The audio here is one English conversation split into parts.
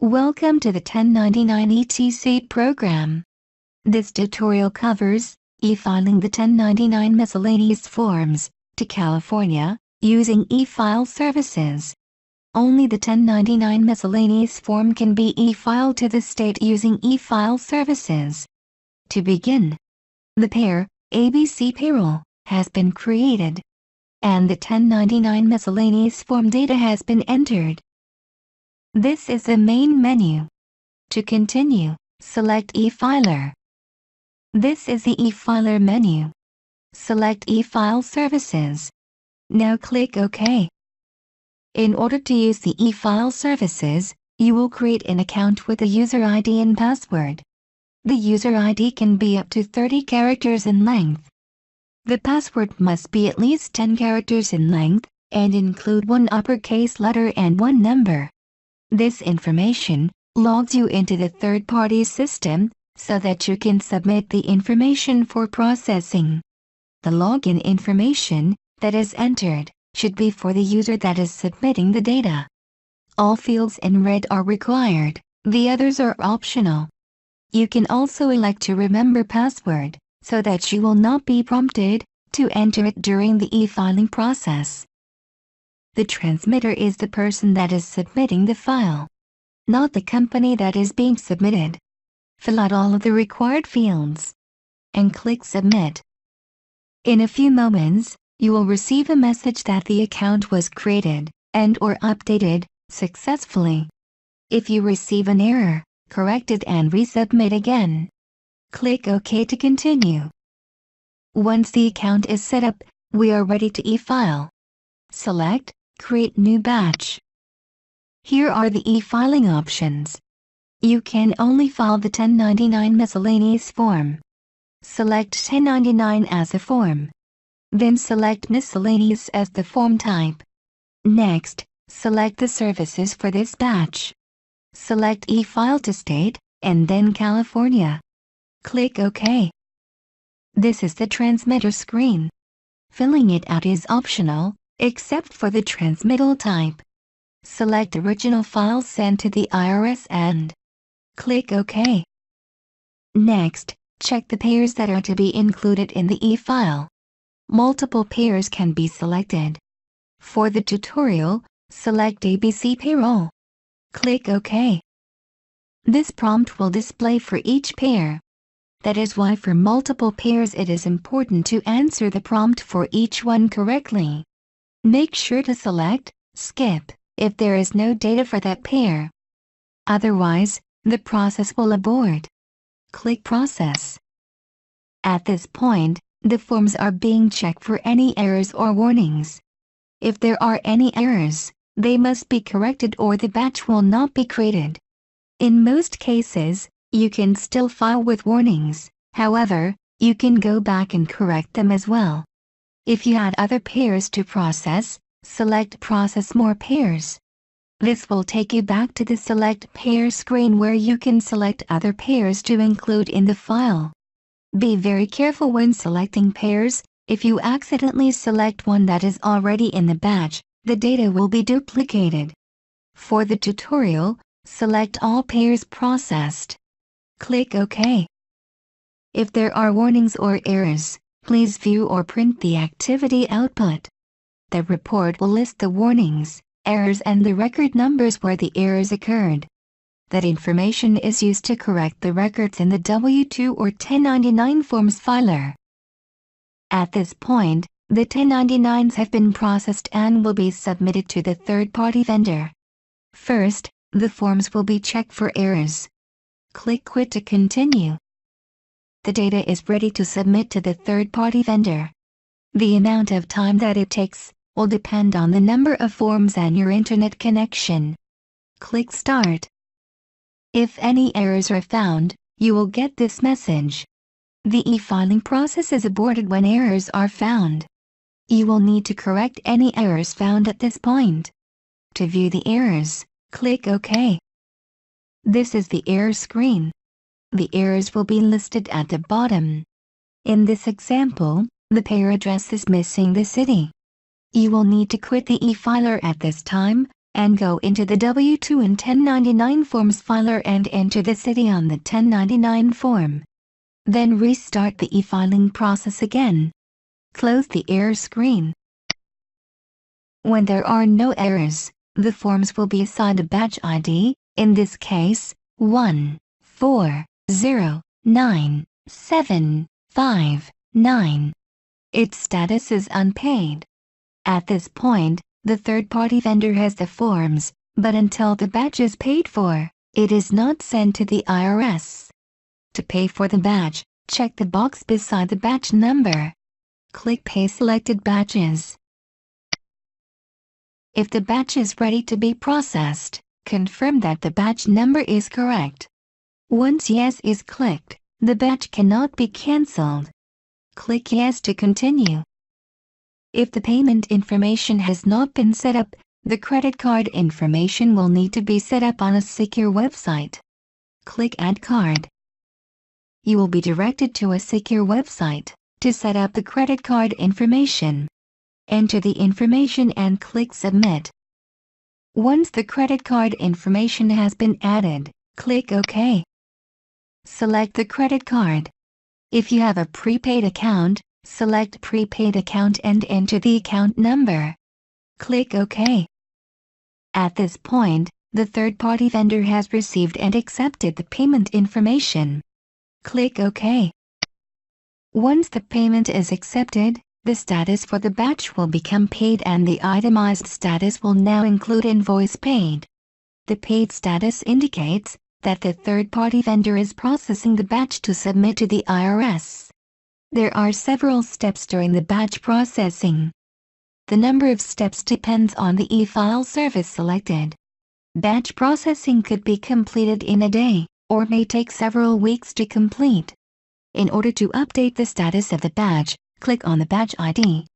Welcome to the 1099 ETC program. This tutorial covers e-filing the 1099 miscellaneous forms to California using e-file services. Only the 1099 miscellaneous form can be e-filed to the state using e-file services. To begin, the pair ABC payroll has been created, and the 1099 miscellaneous form data has been entered. This is the main menu. To continue, select e-filer. This is the e-filer menu. Select e-file services. Now click OK. In order to use the e-file services, you will create an account with a user ID and password. The user ID can be up to 30 characters in length. The password must be at least 10 characters in length, and include one uppercase letter and one number. This information logs you into the third-party system, so that you can submit the information for processing. The login information that is entered should be for the user that is submitting the data. All fields in red are required, the others are optional. You can also elect to remember password, so that you will not be prompted to enter it during the e-filing process. The transmitter is the person that is submitting the file, not the company that is being submitted. Fill out all of the required fields and click Submit. In a few moments, you will receive a message that the account was created and/or updated successfully. If you receive an error, correct it and resubmit again. Click OK to continue. Once the account is set up, we are ready to e-file. Select Create New Batch. Here are the e-filing options. You can only file the 1099 miscellaneous form. Select 1099 as a form. Then select miscellaneous as the form type. Next, select the services for this batch. Select e-file to state, and then California. Click OK. This is the transmitter screen. Filling it out is optional, except for the transmittal type. Select original file sent to the IRS and click OK. Next, check the pairs that are to be included in the e-file. Multiple pairs can be selected. For the tutorial, select ABC payroll. Click OK. This prompt will display for each pair. That is why for multiple pairs it is important to answer the prompt for each one correctly. Make sure to select Skip if there is no data for that pair. Otherwise, the process will abort. Click Process. At this point, the forms are being checked for any errors or warnings. If there are any errors, they must be corrected or the batch will not be created. In most cases, you can still file with warnings, however, you can go back and correct them as well. If you had other pairs to process, select Process More Pairs. This will take you back to the Select Pair screen where you can select other pairs to include in the file. Be very careful when selecting pairs. If you accidentally select one that is already in the batch, the data will be duplicated. For the tutorial, select All Pairs Processed. Click OK. If there are warnings or errors, please view or print the activity output. The report will list the warnings, errors and the record numbers where the errors occurred. That information is used to correct the records in the W-2 or 1099 forms filer. At this point, the 1099s have been processed and will be submitted to the third-party vendor. First, the forms will be checked for errors. Click Quit to continue. The data is ready to submit to the third-party vendor. The amount of time that it takes will depend on the number of forms and your internet connection. Click Start. If any errors are found, you will get this message. The e-filing process is aborted when errors are found. You will need to correct any errors found at this point. To view the errors, click OK. This is the error screen. The errors will be listed at the bottom. In this example, the pair address is missing the city. You will need to quit the e-filer at this time, and go into the W-2 and 1099 forms filer and enter the city on the 1099 form. Then restart the e-filing process again. Close the error screen. When there are no errors, the forms will be assigned a batch ID, in this case, 1409759. Its status is unpaid. At this point, the third-party vendor has the forms, but until the batch is paid for, it is not sent to the IRS. To pay for the batch, check the box beside the batch number. Click Pay Selected Batches. If the batch is ready to be processed, confirm that the batch number is correct. Once Yes is clicked, the batch cannot be cancelled. Click Yes to continue. If the payment information has not been set up, the credit card information will need to be set up on a secure website. Click Add Card. You will be directed to a secure website to set up the credit card information. Enter the information and click Submit. Once the credit card information has been added, click OK. Select the credit card. If you have a prepaid account, select Prepaid Account and enter the account number. Click OK. At this point, the third-party vendor has received and accepted the payment information. Click OK. Once the payment is accepted, the status for the batch will become paid and the itemized status will now include invoice paid. The paid status indicates that the third-party vendor is processing the batch to submit to the IRS. There are several steps during the batch processing. The number of steps depends on the e-file service selected. Batch processing could be completed in a day, or may take several weeks to complete. In order to update the status of the batch, click on the batch ID.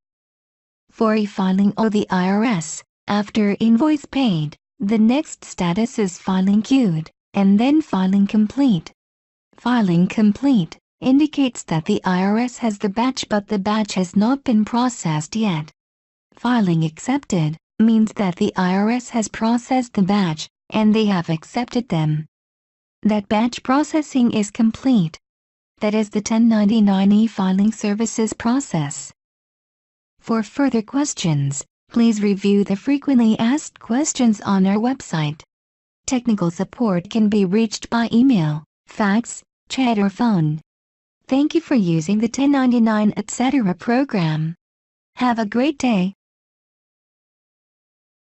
For e-filing or the IRS, after invoice paid, the next status is filing queued, and then filing complete. Filing complete indicates that the IRS has the batch but the batch has not been processed yet. Filing accepted means that the IRS has processed the batch, and they have accepted them. That batch processing is complete. That is the 1099 e-filing services process. For further questions, please review the frequently asked questions on our website. Technical support can be reached by email, fax, chat or phone. Thank you for using the 1099 etc. program. Have a great day.